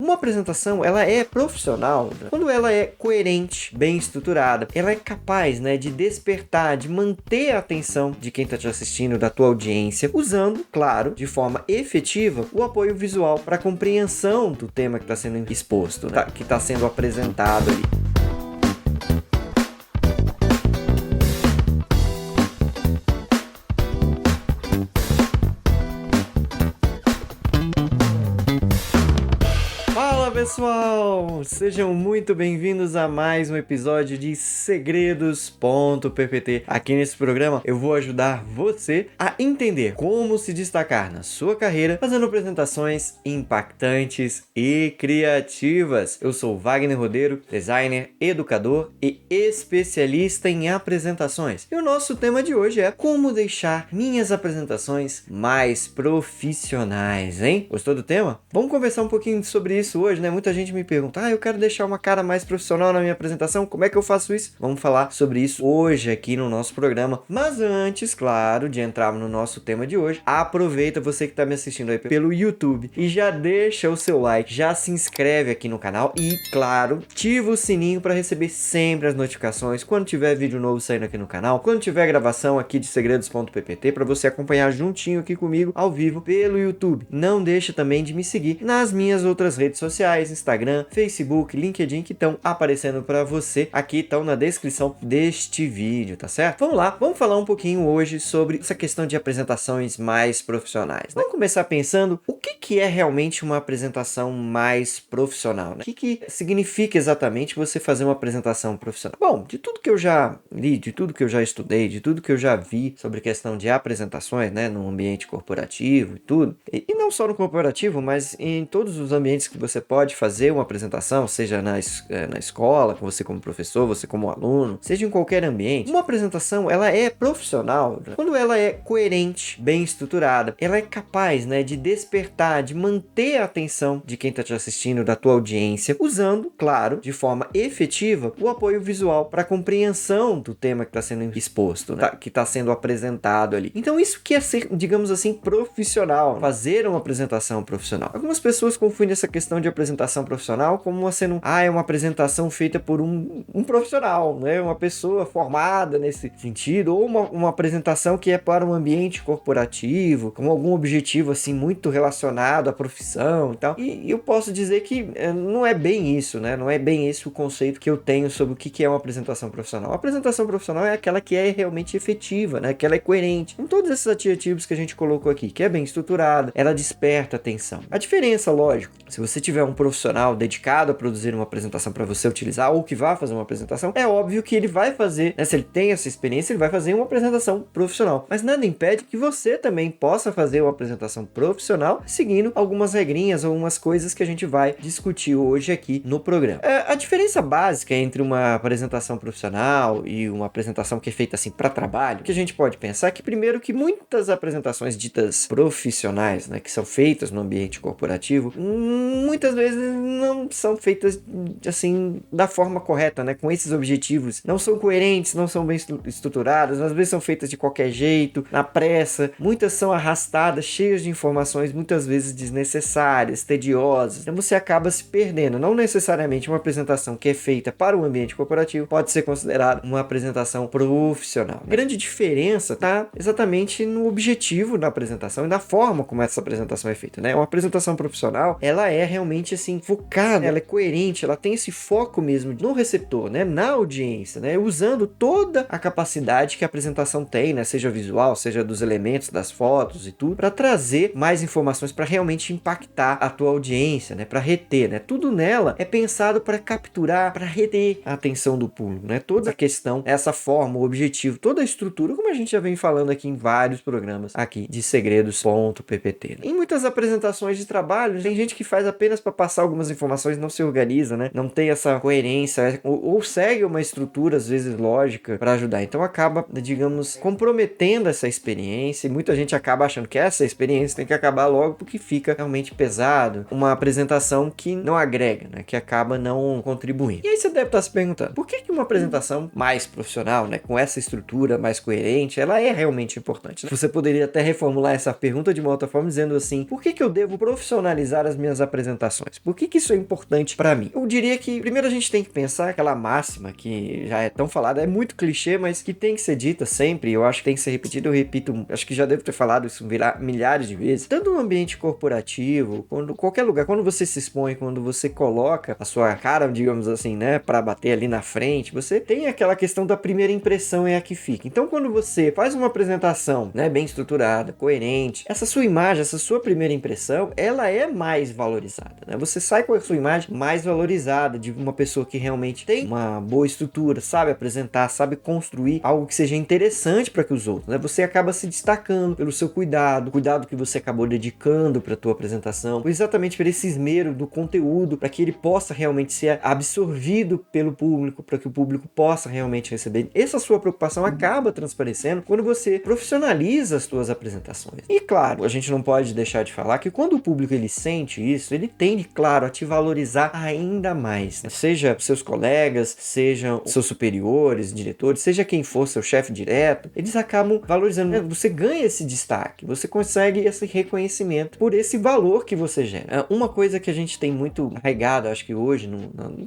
Uma apresentação, ela é profissional quando ela é coerente, bem estruturada, ela é capaz, de despertar, de manter a atenção de quem está te assistindo, da tua audiência, usando, claro, de forma efetiva, o apoio visual para a compreensão do tema que está sendo exposto, que está sendo apresentado ali. Fala pessoal, sejam muito bem-vindos a mais um episódio de Segredos.ppt. Aqui nesse programa eu vou ajudar você a entender como se destacar na sua carreira fazendo apresentações impactantes e criativas. Eu sou Wagner Rodeiro, designer, educador e especialista em apresentações. E o nosso tema de hoje é como deixar minhas apresentações mais profissionais, hein? Gostou do tema? Vamos conversar um pouquinho sobre isso hoje, Muita gente me pergunta, eu quero deixar uma cara mais profissional na minha apresentação, como é que eu faço isso? Vamos falar sobre isso hoje aqui no nosso programa. Mas antes, claro, de entrar no nosso tema de hoje, aproveita você que está me assistindo aí pelo YouTube e já deixa o seu like, já se inscreve aqui no canal e, claro, ativa o sininho para receber sempre as notificações quando tiver vídeo novo saindo aqui no canal, quando tiver gravação aqui de Segredos.ppt, para você acompanhar juntinho aqui comigo ao vivo pelo YouTube. Não deixa também de me seguir nas minhas outras redes sociais, Instagram, Facebook, LinkedIn, que estão aparecendo para você aqui, estão na descrição deste vídeo, tá certo? Vamos lá, vamos falar um pouquinho hoje sobre essa questão de apresentações mais profissionais. Vamos começar pensando o que é realmente uma apresentação mais profissional, O que significa exatamente você fazer uma apresentação profissional? Bom, de tudo que eu já li, de tudo que eu já estudei, de tudo que eu já vi sobre questão de apresentações, no ambiente corporativo e tudo, e não só no corporativo, mas em todos os ambientes que você pode fazer uma apresentação, seja na escola, você como professor, você como aluno, seja em qualquer ambiente. Uma apresentação, ela é profissional quando ela é coerente, bem estruturada, ela é capaz, de despertar, de manter a atenção de quem está te assistindo, da tua audiência, usando, claro, de forma efetiva, o apoio visual para a compreensão do tema que está sendo exposto, que está sendo apresentado ali. Então isso que é ser, digamos assim, profissional, fazer uma apresentação profissional. Algumas pessoas confundem essa questão de apresentação profissional como sendo, é uma apresentação feita por um profissional, uma pessoa formada nesse sentido, ou uma apresentação que é para um ambiente corporativo, com algum objetivo assim muito relacionado à profissão e tal. E eu posso dizer que não é bem isso, Não é bem esse o conceito que eu tenho sobre o que é uma apresentação profissional. A apresentação profissional é aquela que é realmente efetiva, que ela é coerente, com todos esses adjetivos que a gente colocou aqui, que é bem estruturada, ela desperta atenção. A diferença, lógico, se você tiver um profissional dedicado a produzir uma apresentação para você utilizar, ou que vai fazer uma apresentação, é óbvio que ele vai fazer, se ele tem essa experiência, ele vai fazer uma apresentação profissional. Mas nada impede que você também possa fazer uma apresentação profissional seguindo algumas regrinhas, algumas coisas que a gente vai discutir hoje aqui no programa. A diferença básica entre uma apresentação profissional e uma apresentação que é feita assim para trabalho, que a gente pode pensar que primeiro que muitas apresentações ditas profissionais, que são feitas no ambiente corporativo, muitas vezes não são feitas assim da forma correta, com esses objetivos, não são coerentes, não são bem estruturadas, às vezes são feitas de qualquer jeito, na pressa, muitas são arrastadas, cheias de informações, muitas vezes desnecessárias, tediosas, então você acaba se perdendo. Não necessariamente uma apresentação que é feita para o ambiente corporativo pode ser considerada uma apresentação profissional. A grande diferença está exatamente no objetivo da apresentação e na forma como essa apresentação é feita, Uma apresentação profissional, ela é realmente assim focada, ela é coerente, ela tem esse foco mesmo no receptor, na audiência, usando toda a capacidade que a apresentação tem, seja visual, seja dos elementos, das fotos e tudo, para trazer mais informações, para realmente impactar a tua audiência, para reter, tudo nela é pensado para capturar, para reter a atenção do público, toda a questão, essa forma, o objetivo, toda a estrutura, como a gente já vem falando aqui em vários programas aqui de Segredos.ppt. Em muitas apresentações de trabalho, tem gente que faz apenas para passar algumas informações, não se organiza, não tem essa coerência, ou segue uma estrutura, às vezes lógica, para ajudar. Então acaba, digamos, comprometendo essa experiência, e muita gente acaba achando que essa experiência tem que acabar logo porque fica realmente pesado, uma apresentação que não agrega, que acaba não contribuindo. E aí você deve estar se perguntando, por que uma apresentação mais profissional, com essa estrutura mais coerente, ela é realmente importante? Você poderia até reformular essa pergunta de uma outra forma, dizendo assim, por que eu devo profissionalizar as minhas apresentações? apresentações. Por que isso é importante para mim? Eu diria que primeiro a gente tem que pensar aquela máxima que já é tão falada, é muito clichê, mas que tem que ser dita sempre, eu acho que tem que ser repetida, eu repito, acho que já devo ter falado isso milhares de vezes, tanto no ambiente corporativo, quando qualquer lugar, quando você se expõe, quando você coloca a sua cara, digamos assim, né, para bater ali na frente, você tem aquela questão da primeira impressão é a que fica. Então quando você faz uma apresentação, né, bem estruturada, coerente, essa sua imagem, essa sua primeira impressão, ela é mais valorizada, né? Você sai com a sua imagem mais valorizada de uma pessoa que realmente tem uma boa estrutura, sabe apresentar, sabe construir algo que seja interessante para que os outros, né? Você acaba se destacando pelo seu cuidado que você acabou dedicando para a tua apresentação, exatamente por esse esmero do conteúdo, para que ele possa realmente ser absorvido pelo público, para que o público possa realmente receber. Essa sua preocupação acaba transparecendo quando você profissionaliza as suas apresentações. E claro, a gente não pode deixar de falar que quando o público ele sente isso, ele tende, claro, a te valorizar ainda mais, né? Seja seus colegas, sejam seus superiores, diretores, seja quem for seu chefe direto, eles acabam valorizando, né? Você ganha esse destaque, você consegue esse reconhecimento por esse valor que você gera. Uma coisa que a gente tem muito arraigado, acho que hoje,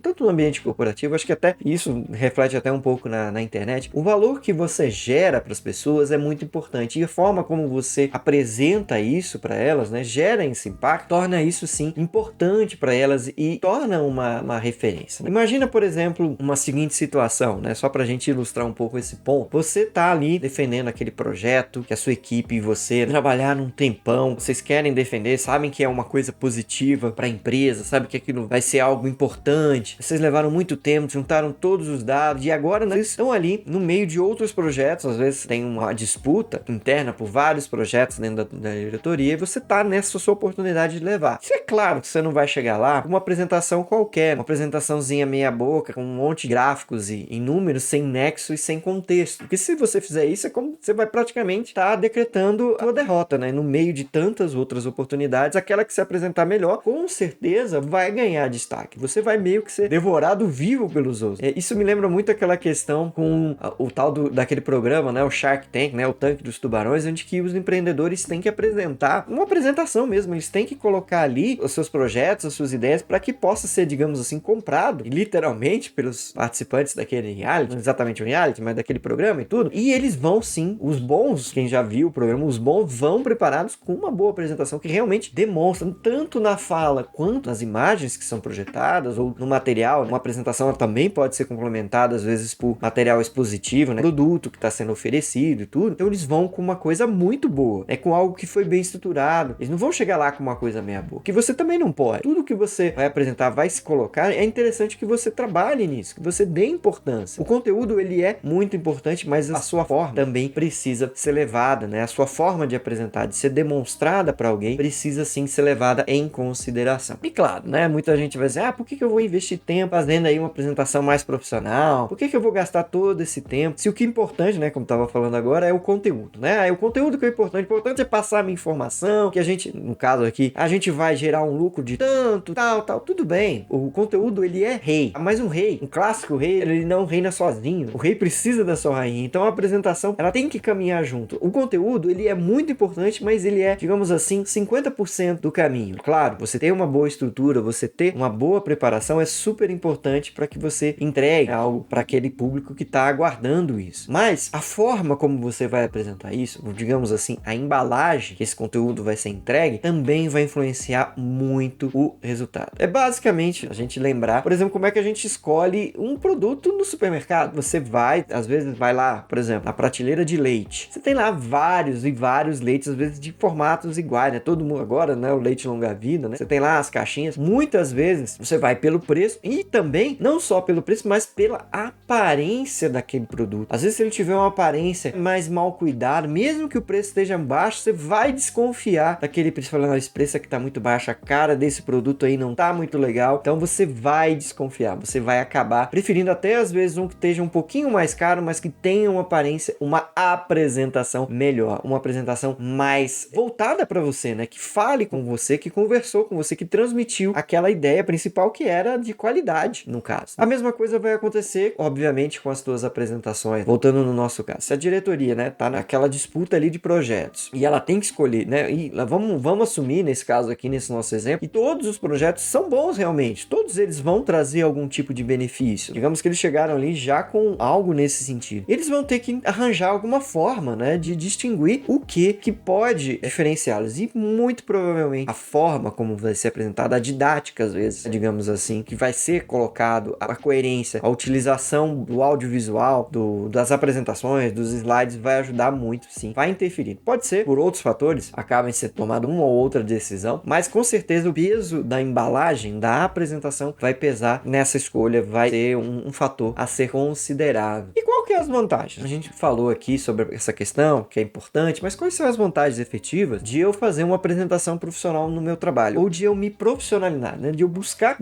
tanto no ambiente corporativo, acho que até isso reflete até um pouco na internet, o valor que você gera para as pessoas é muito importante, e a forma como você apresenta isso para elas, né, gera esse impacto, torna isso sim importante para elas e torna uma referência. Imagina, por exemplo, uma seguinte situação, né, só para a gente ilustrar um pouco esse ponto. Você tá ali defendendo aquele projeto que a sua equipe e você trabalharam um tempão, vocês querem defender, sabem que é uma coisa positiva para a empresa, sabe que aquilo vai ser algo importante, vocês levaram muito tempo, juntaram todos os dados e agora vocês estão ali no meio de outros projetos, às vezes tem uma disputa interna por vários projetos dentro da diretoria e você tá nessa sua oportunidade de levar. Isso é claro que você não vai chegar lá com uma apresentação qualquer, uma apresentaçãozinha meia boca, com um monte de gráficos e números sem nexo e sem contexto, porque se você fizer isso é como você vai praticamente estar decretando a sua derrota, né? No meio de tantas outras oportunidades, aquela que se apresentar melhor, com certeza vai ganhar destaque. Você vai meio que ser devorado vivo pelos outros. Isso me lembra muito aquela questão com o tal daquele programa, né? O Shark Tank, né? O Tanque dos Tubarões, onde que os empreendedores têm que apresentar uma apresentação mesmo. Eles têm que colocar ali os seus projetos, as suas ideias, para que possa ser, digamos assim, comprado, literalmente, pelos participantes daquele reality, não exatamente um reality, mas daquele programa e tudo. E eles vão sim, os bons, quem já viu o programa, os bons vão preparados com uma boa apresentação que realmente demonstram, tanto na fala quanto nas imagens que são projetadas ou no material, né? Uma apresentação ela também pode ser complementada às vezes por material expositivo, né? Produto que está sendo oferecido e tudo. Então eles vão com uma coisa muito boa, com algo que foi bem estruturado. Eles não vão chegar lá com uma coisa meia boa, que você também não pode. Tudo que você vai apresentar, vai se colocar, é interessante que você trabalhe nisso, que você dê importância. O conteúdo ele é muito importante, mas a sua forma também precisa ser levada, né? A sua forma de apresentar, de ser demonstrada para alguém, precisa sim ser levada em consideração. E claro, né? Muita gente vai dizer, por que eu vou investir tempo fazendo aí uma apresentação mais profissional? Por que eu vou gastar todo esse tempo? Se o que é importante, né? Como estava falando agora, é o conteúdo, né? É o conteúdo que é importante. O importante é passar a minha informação, que a gente, no caso aqui, a gente vai gerar um lucro de tanto, tal. Tudo bem. O conteúdo, ele é rei. Mas um rei, um clássico rei, ele não reina sozinho. O rei precisa da sua rainha. Então a apresentação, ela tem que caminhar junto. O conteúdo, ele é muito importante, mas ele é, digamos assim, 50% do caminho. Claro, você ter uma boa estrutura, você ter uma boa preparação é super importante para que você entregue algo para aquele público que está aguardando isso. Mas a forma como você vai apresentar isso, digamos assim, a embalagem que esse conteúdo vai ser entregue, também vai influenciar muito o resultado. É basicamente a gente lembrar, por exemplo, como é que a gente escolhe um produto no supermercado. Você vai, às vezes vai lá, por exemplo, na prateleira de leite. Você tem lá vários e vários leites, às vezes de formatos iguais, né? Todo mundo agora, né? O leite longa-vida, né? Você tem lá as caixinhas. Muitas vezes você vai pelo preço e também, não só pelo preço, mas pela aparência daquele produto. Às vezes se ele tiver uma aparência mais mal cuidada, mesmo que o preço esteja baixo, você vai desconfiar daquele preço, falando, esse preço aqui tá muito baixo, a cara desse produto aí não tá muito legal. Então você vai desconfiar, você vai acabar preferindo até às vezes um que esteja um pouquinho mais caro, mas que tenha uma aparência, uma apresentação melhor, uma apresentação mais voltada para você, né? Que fale com você, que conversou com você, que transmitiu aquela ideia principal que era de qualidade, no caso. A mesma coisa vai acontecer, obviamente, com as tuas apresentações. Voltando no nosso caso, se a diretoria, né, tá naquela disputa ali de projetos e ela tem que escolher, né? E vamos assumir nesse caso aqui, nesse nosso exemplo, e todos os projetos são bons realmente, todos eles vão trazer algum tipo de benefício. Digamos que eles chegaram ali já com algo nesse sentido. Eles vão ter que arranjar alguma forma, né, de distinguir o que pode diferenciá-los. E muito provavelmente a forma como vai ser apresentada, a didática às vezes, digamos assim, que vai ser colocado, a coerência, a utilização do audiovisual, das apresentações, dos slides, vai ajudar muito, sim. Vai interferir. Pode ser, por outros fatores, acabem sendo tomada uma ou outra decisão, mas com certeza o peso da embalagem, da apresentação, vai pesar nessa escolha, vai ser um fator a ser considerado. E qual que é as vantagens? A gente falou aqui sobre essa questão, que é importante, mas quais são as vantagens efetivas de eu fazer uma apresentação profissional no meu trabalho? Ou de eu me profissionalizar, né? De eu buscar,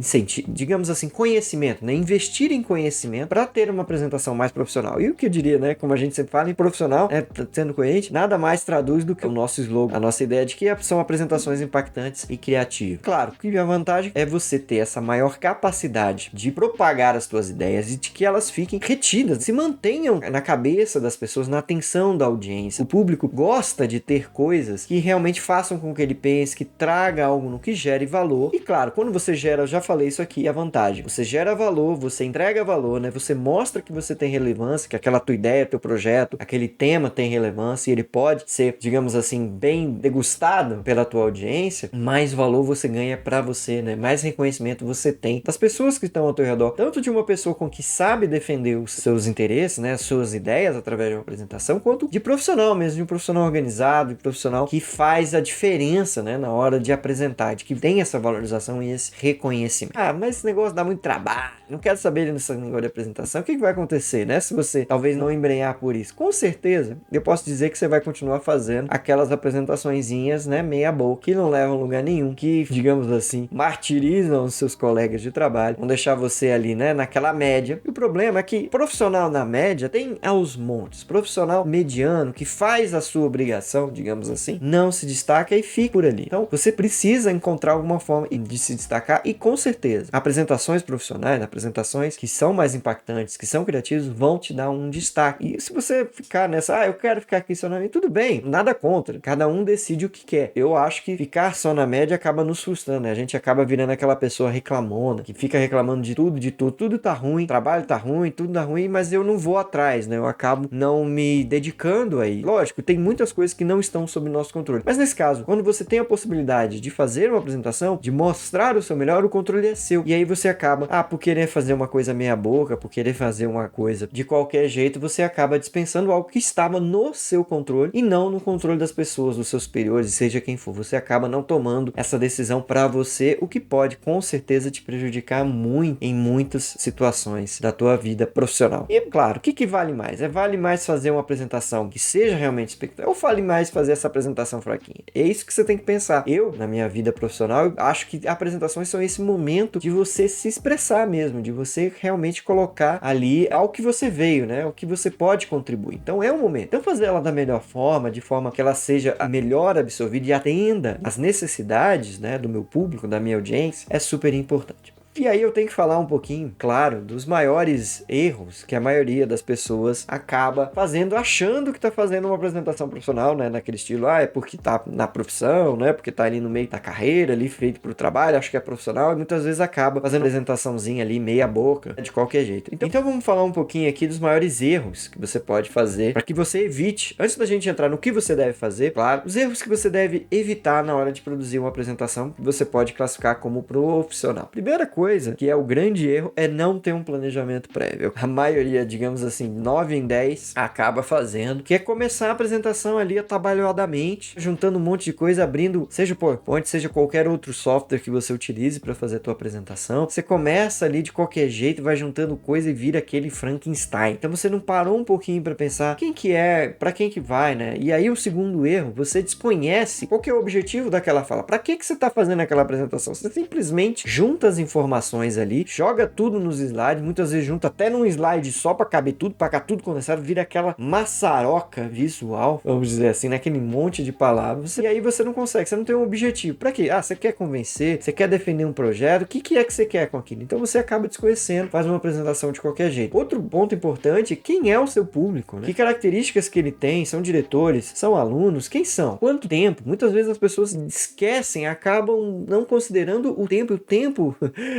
digamos assim, conhecimento, né? Investir em conhecimento para ter uma apresentação mais profissional. E o que eu diria, né? Como a gente sempre fala, em profissional, sendo coerente, nada mais traduz do que o nosso slogan, a nossa ideia de que são apresentações impactantes e criativas. Claro que a vantagem é você ter essa maior capacidade de propagar as suas ideias e de que elas fiquem retidas, se mantenham na cabeça das pessoas, na atenção da audiência. O público gosta de ter coisas que realmente façam com que ele pense, que traga algo no que gere valor. E claro, quando você gera, eu já falei isso aqui, a vantagem. Você gera valor, você entrega valor, né? Você mostra que você tem relevância, que aquela tua ideia, teu projeto, aquele tema tem relevância e ele pode ser, digamos assim, bem degustado pela tua audiência. Mais valor você ganha para você, né? Mais reconhecimento você tem das pessoas que estão ao teu redor. Tanto de uma pessoa com que sabe defender os seus interesses, né? As suas ideias através de uma apresentação, quanto de profissional mesmo, de um profissional organizado, de profissional que faz a diferença, né? Na hora de apresentar, de que tem essa valorização e esse reconhecimento. Ah, mas esse negócio dá muito trabalho, não quero saber nesse negócio de apresentação. O que vai acontecer, né? Se você talvez não embrenhar por isso. Com certeza, eu posso dizer que você vai continuar fazendo aquelas apresentaçõezinhas, né? Meia boca, que não levam a lugar nenhum, que, digamos assim, martirizam os seus colegas de trabalho, vão deixar você ali, né? Naquela média. E o problema é que profissional na média tem aos montes. Profissional mediano, que faz a sua obrigação, digamos assim, não se destaca e fica por ali. Então, você precisa encontrar alguma forma de se destacar e, com certeza, apresentações profissionais, apresentações que são mais impactantes, que são criativas, vão te dar um destaque. E se você ficar nessa, eu quero ficar aqui só na média, tudo bem, nada contra. Cada um decide o que quer. Eu acho que ficar só na média acaba nos frustrando, né? A gente acaba virando aquela pessoa reclamona, que fica reclamando de tudo, tudo tá ruim, trabalho tá ruim, tudo tá ruim, mas eu não vou atrás, né? Eu acabo não me dedicando aí. Lógico, tem muitas coisas que não estão sob nosso controle. Mas nesse caso, quando você tem a possibilidade de fazer uma apresentação, de mostrar o seu melhor, o controle é seu. E aí você acaba, por querer fazer uma coisa meia boca, por querer fazer uma coisa de qualquer jeito, você acaba dispensando algo que estava no seu controle e não no controle das pessoas, dos seus superiores, seja quem for. Você acaba não tomando essa decisão para você, o que pode com certeza te prejudicar muito em muitas situações da tua vida profissional. E claro, o que vale mais? Vale mais fazer uma apresentação que seja realmente espectacular ou vale mais fazer essa apresentação fraquinha? É isso que você tem que pensar. Eu, na minha vida profissional, eu acho que apresentações são esse momento de você se expressar mesmo, de você realmente colocar ali ao que você veio, né? O que você pode contribuir. Então é um momento. Então fazer ela da melhor forma, de forma que ela seja a melhor absorvida e atenda às necessidades, né, do meu público, da minha audiência, é super importante. E aí eu tenho que falar um pouquinho, claro, dos maiores erros que a maioria das pessoas acaba fazendo, achando que tá fazendo uma apresentação profissional, né? Naquele estilo, é porque tá na profissão, né? Porque tá ali no meio da carreira, ali feito pro trabalho, acho que é profissional, e muitas vezes acaba fazendo uma apresentaçãozinha ali, meia boca, de qualquer jeito. Então vamos falar um pouquinho aqui dos maiores erros que você pode fazer para que você evite, antes da gente entrar no que você deve fazer, claro, os erros que você deve evitar na hora de produzir uma apresentação que você pode classificar como profissional. Primeira coisa, que é o grande erro, é não ter um planejamento prévio. A maioria, digamos assim, 9 em 10 acaba fazendo, que é começar a apresentação ali atabalhoadamente, juntando um monte de coisa, abrindo, seja o PowerPoint, seja qualquer outro software que você utilize para fazer a tua apresentação. Você começa ali de qualquer jeito, vai juntando coisa e vira aquele Frankenstein. Então você não parou um pouquinho para pensar quem que é, para quem que vai, né? E aí o segundo erro, você desconhece qual que é o objetivo daquela fala. Para que você tá fazendo aquela apresentação? Você simplesmente junta as informações informações ali, joga tudo nos slides, muitas vezes junta até num slide só para caber tudo, para cá tudo condensado, vira aquela maçaroca visual, vamos dizer assim, né? Aquele monte de palavras, e aí você não consegue, você não tem um objetivo. Para quê? Você quer convencer, você quer defender um projeto, o que é que você quer com aquilo? Então você acaba desconhecendo, faz uma apresentação de qualquer jeito. Outro ponto importante, quem é o seu público, né? Que características que ele tem? São diretores? São alunos? Quem são? Quanto tempo? Muitas vezes as pessoas esquecem, acabam não considerando o tempo. O tempo,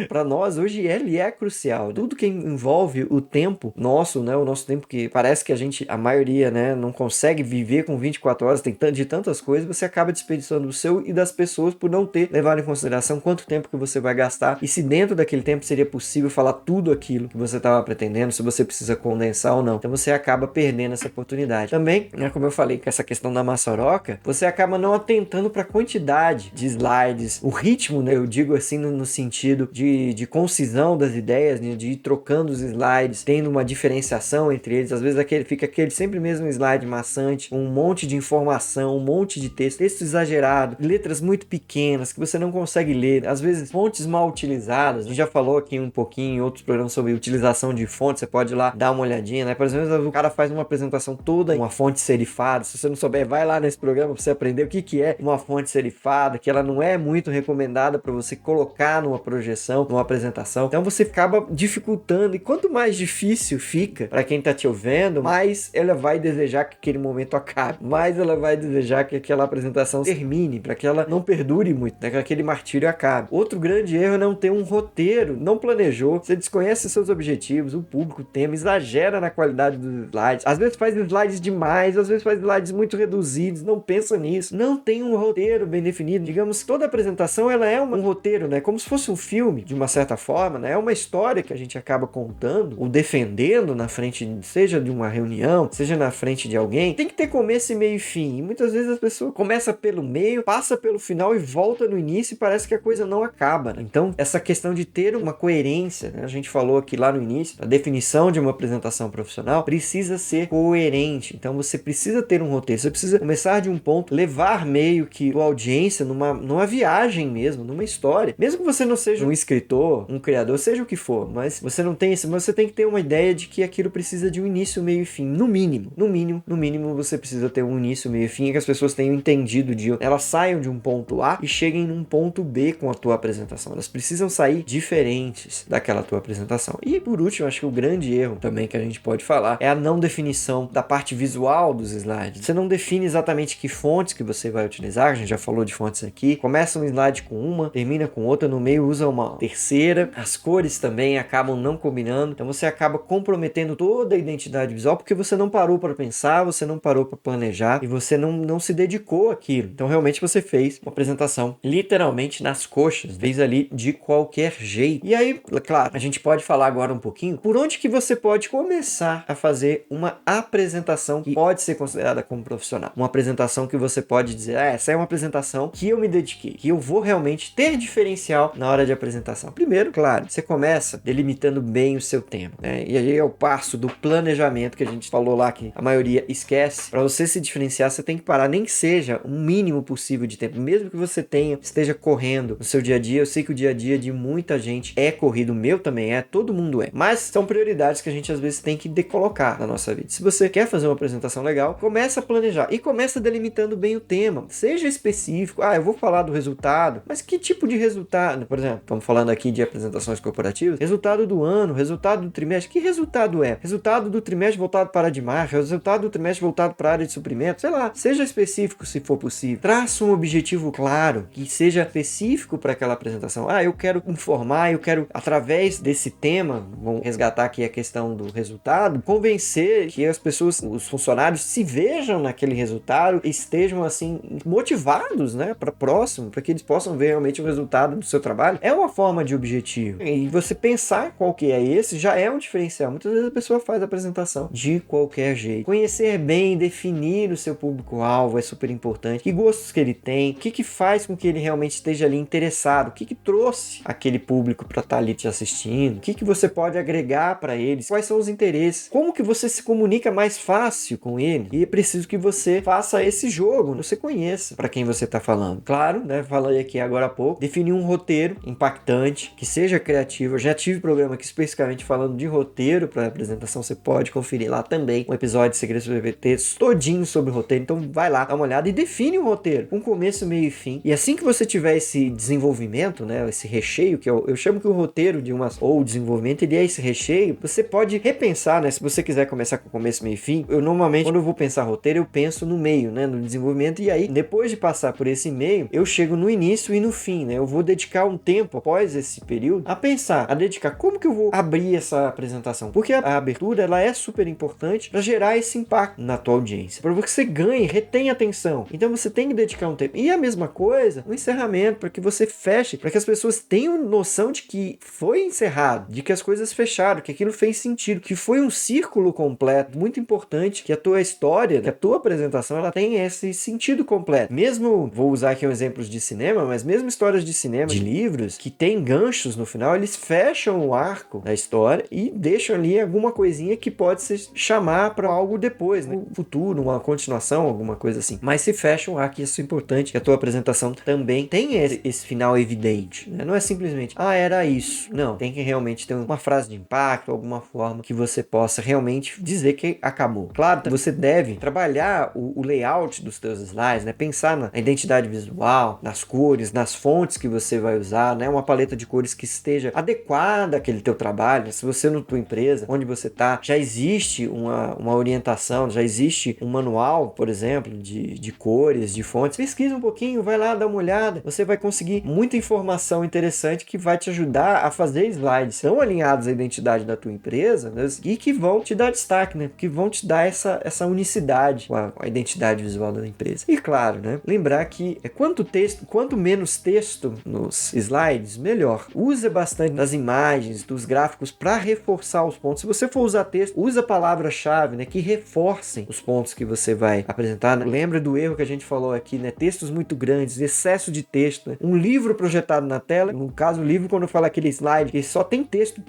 para nós, hoje, ele é crucial. Tudo que envolve o tempo nosso, né? O nosso tempo que parece que a maioria, né? Não consegue viver com 24 horas, tem de tantas coisas, você acaba desperdiçando o seu e das pessoas por não levar em consideração quanto tempo que você vai gastar e se dentro daquele tempo seria possível falar tudo aquilo que você estava pretendendo, se você precisa condensar ou não. Então você acaba perdendo essa oportunidade. Também, né, como eu falei com essa questão da maçaroca, você acaba não atentando para a quantidade de slides, o ritmo, né, eu digo assim no sentido de concisão das ideias, né, de ir trocando os slides, tendo uma diferenciação entre eles. Às vezes fica aquele sempre mesmo slide maçante, um monte de informação, um monte de texto exagerado, letras muito pequenas que você não consegue ler, às vezes fontes mal utilizadas. A gente já falou aqui um pouquinho em outros programas sobre utilização de fontes, você pode ir lá dar uma olhadinha, né? Por exemplo, o cara faz uma apresentação toda em uma fonte serifada. Se você não souber, vai lá nesse programa para você aprender o que é uma fonte serifada, que ela não é muito recomendada para você colocar numa projeção, numa apresentação. Então você acaba dificultando, e quanto mais difícil fica para quem tá te ouvindo, mais ela vai desejar que aquele momento acabe, mais ela vai desejar que aquela apresentação termine, para que ela não perdure muito, né? Que aquele martírio acabe. Outro grande erro é não ter um roteiro, não planejou, você desconhece seus objetivos, o público, o tema, exagera na qualidade dos slides, às vezes faz slides demais, às vezes faz slides muito reduzidos, não pensa nisso, não tem um roteiro bem definido. Digamos, toda apresentação ela é um roteiro, né? Como se fosse um filme, de uma certa forma, né? É uma história que a gente acaba contando ou defendendo na frente, seja de uma reunião, seja na frente de alguém. Tem que ter começo, meio e fim. E muitas vezes as pessoas começam pelo meio, passa pelo final e volta no início e parece que a coisa não acaba, né? Então, essa questão de ter uma coerência, né? A gente falou aqui lá no início, a definição de uma apresentação profissional precisa ser coerente. Então, você precisa ter um roteiro, você precisa começar de um ponto, levar meio que a audiência numa viagem mesmo, numa história. Mesmo que você não seja um escritor, um criador, seja o que for, mas você não tem isso, mas você tem que ter uma ideia de que aquilo precisa de um início, meio e fim, no mínimo. No mínimo, você precisa ter um início, meio e fim, e que as pessoas tenham entendido elas saiam de um ponto A e cheguem num ponto B com a tua apresentação. Elas precisam sair diferentes daquela tua apresentação. E por último, acho que o grande erro também que a gente pode falar é a não definição da parte visual dos slides. Você não define exatamente que fontes que você vai utilizar, a gente já falou de fontes aqui. Começa um slide com uma, termina com outra, no meio usa uma terceira. As cores também acabam não combinando, então você acaba comprometendo toda a identidade visual porque você não parou para pensar, você não parou para planejar e você não se dedicou àquilo. Então realmente você fez uma apresentação literalmente nas coxas, fez ali de qualquer jeito. E aí, claro, a gente pode falar agora um pouquinho por onde que você pode começar a fazer uma apresentação que pode ser considerada como profissional. Uma apresentação que você pode dizer, essa é uma apresentação que eu me dediquei, que eu vou realmente ter diferencial na hora de apresentação. Primeiro, claro, você começa delimitando bem o seu tema, né? E aí é o passo do planejamento que a gente falou lá, que a maioria esquece. Para você se diferenciar, você tem que parar, nem que seja um mínimo possível de tempo, mesmo que você esteja correndo no seu dia a dia. Eu sei que o dia a dia de muita gente é corrido, o meu também é, todo mundo é, mas são prioridades que a gente às vezes tem que decolocar na nossa vida. Se você quer fazer uma apresentação legal, começa a planejar e começa delimitando bem o tema, seja específico. Eu vou falar do resultado, mas que tipo de resultado? Por exemplo, estamos falando aqui de apresentações corporativas, resultado do ano, resultado do trimestre. Que resultado é? Resultado do trimestre voltado para a de marca, resultado do trimestre voltado para a área de suprimento, sei lá, seja específico se for possível. Traça um objetivo claro, que seja específico para aquela apresentação. Eu quero informar, eu quero, através desse tema, vamos resgatar aqui a questão do resultado, convencer que as pessoas, os funcionários, se vejam naquele resultado, estejam assim motivados, né, para próximo, para que eles possam ver realmente o resultado do seu trabalho. É uma forma de objetivo. E você pensar qual que é esse já é um diferencial. Muitas vezes a pessoa faz a apresentação de qualquer jeito. Conhecer bem, definir o seu público-alvo é super importante. Que gostos que ele tem, o que faz com que ele realmente esteja ali interessado, o que trouxe aquele público para estar ali te assistindo, o que você pode agregar para eles, quais são os interesses, como que você se comunica mais fácil com ele. E é preciso que você faça esse jogo, você conheça para quem você está falando. Claro, né, falei aqui agora há pouco, definir um roteiro impactante, importante, que seja criativo. Eu já tive programa aqui especificamente falando de roteiro para apresentação, você pode conferir lá também um episódio de Segredos do PPT todinho sobre roteiro, então vai lá, dá uma olhada e define um roteiro, com começo, meio e fim. E assim que você tiver esse desenvolvimento, né, esse recheio, que eu chamo que o roteiro ou o desenvolvimento, ele é esse recheio, você pode repensar, né, se você quiser começar com começo, meio e fim. Eu normalmente, quando eu vou pensar roteiro, eu penso no meio, né, no desenvolvimento, e aí, depois de passar por esse meio, eu chego no início e no fim, né, eu vou dedicar um tempo, após esse período, a pensar, a dedicar, como que eu vou abrir essa apresentação? Porque a abertura, ela é super importante para gerar esse impacto na tua audiência, para que você ganhe, retenha atenção. Então você tem que dedicar um tempo. E a mesma coisa, o encerramento, para que você feche, para que as pessoas tenham noção de que foi encerrado, de que as coisas fecharam, que aquilo fez sentido, que foi um círculo completo, muito importante, que a tua história, que a tua apresentação, ela tem esse sentido completo. Mesmo, vou usar aqui um exemplo de cinema, mas mesmo histórias de cinema, de livros, que tem ganchos no final, eles fecham o arco da história e deixam ali alguma coisinha que pode se chamar para algo depois, né? No futuro, uma continuação, alguma coisa assim. Mas se fecha um arco, e isso é importante, que a tua apresentação também tem esse final evidente, né? Não é simplesmente, era isso. Não, tem que realmente ter uma frase de impacto, alguma forma que você possa realmente dizer que acabou. Claro, você deve trabalhar o layout dos teus slides, né? Pensar na identidade visual, nas cores, nas fontes que você vai usar, né? Uma paleta de cores que esteja adequada àquele teu trabalho. Se você, na tua empresa, onde você está, já existe uma orientação, já existe um manual, por exemplo, de cores, de fontes, pesquisa um pouquinho, vai lá, dá uma olhada, você vai conseguir muita informação interessante que vai te ajudar a fazer slides tão alinhados à identidade da tua empresa, né? E que vão te dar destaque, né? Que vão te dar essa unicidade com a identidade visual da empresa. E claro, né? Lembrar que quanto menos texto nos slides, melhor. Usa bastante das imagens, dos gráficos para reforçar os pontos. Se você for usar texto, usa palavras-chave, né, que reforcem os pontos que você vai apresentar, né? Lembra do erro que a gente falou aqui, né? Textos muito grandes, excesso de texto, né? Um livro projetado na tela, no caso o livro, quando eu falo aquele slide que só tem texto,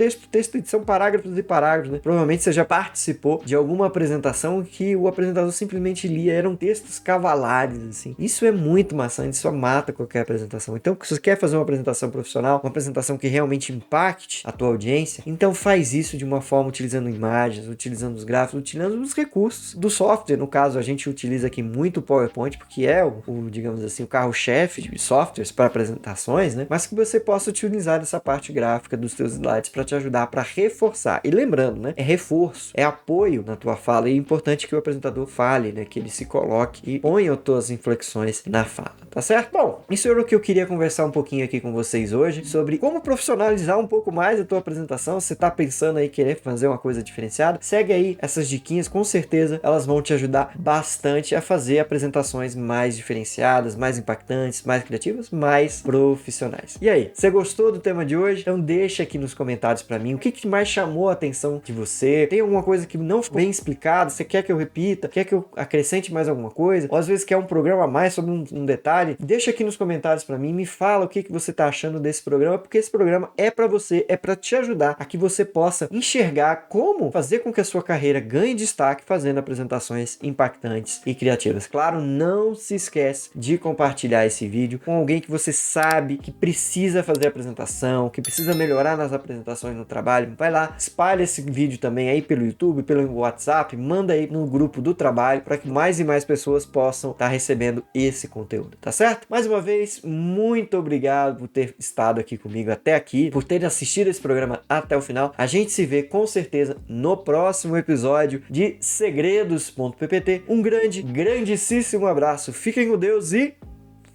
são parágrafos e parágrafos, né? Provavelmente você já participou de alguma apresentação que o apresentador simplesmente lia, eram textos cavalares, assim. Isso é muito maçante, isso mata qualquer apresentação. Então, se você quer fazer uma apresentação profissional, uma apresentação que realmente impacte a tua audiência, então faz isso de uma forma utilizando imagens, utilizando os gráficos, utilizando os recursos do software. No caso, a gente utiliza aqui muito o PowerPoint, porque é digamos assim, o carro-chefe de softwares para apresentações, né? Mas que você possa utilizar essa parte gráfica dos teus slides para te ajudar, para reforçar. E lembrando, né? É reforço, é apoio na tua fala, e é importante que o apresentador fale, né? Que ele se coloque e ponha as tuas inflexões na fala, tá certo? Bom, isso era o que eu queria conversar um pouquinho aqui com vocês hoje, sobre como profissionalizar um pouco mais a tua apresentação. Se tá pensando aí querer fazer uma coisa diferenciada, segue aí essas diquinhas, com certeza elas vão te ajudar bastante a fazer apresentações mais diferenciadas, mais impactantes, mais criativas, mais profissionais. E aí, você gostou do tema de hoje? Então deixa aqui nos comentários pra mim o que mais chamou a atenção de você. Tem alguma coisa que não ficou bem explicado? Você quer que eu repita? Quer que eu acrescente mais alguma coisa? Ou às vezes quer um programa a mais sobre um detalhe? Deixa aqui nos comentários pra mim, me fala o que você tá achando desse programa, porque esse programa é pra você, é pra te ajudar a que você possa enxergar como fazer com que a sua carreira ganhe destaque fazendo apresentações impactantes e criativas. Claro, não se esquece de compartilhar esse vídeo com alguém que você sabe que precisa fazer apresentação, que precisa melhorar nas apresentações no trabalho. Vai lá, espalha esse vídeo também aí pelo YouTube, pelo WhatsApp, manda aí no grupo do trabalho para que mais e mais pessoas possam estar recebendo esse conteúdo, tá certo? Mais uma vez, muito obrigado por ter estado aqui comigo até aqui, por ter assistido esse programa até o final. A gente se vê com certeza no próximo episódio de Segredos.ppt. Um grandíssimo abraço, fiquem com Deus e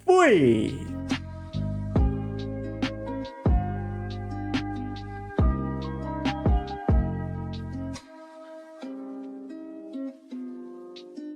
fui!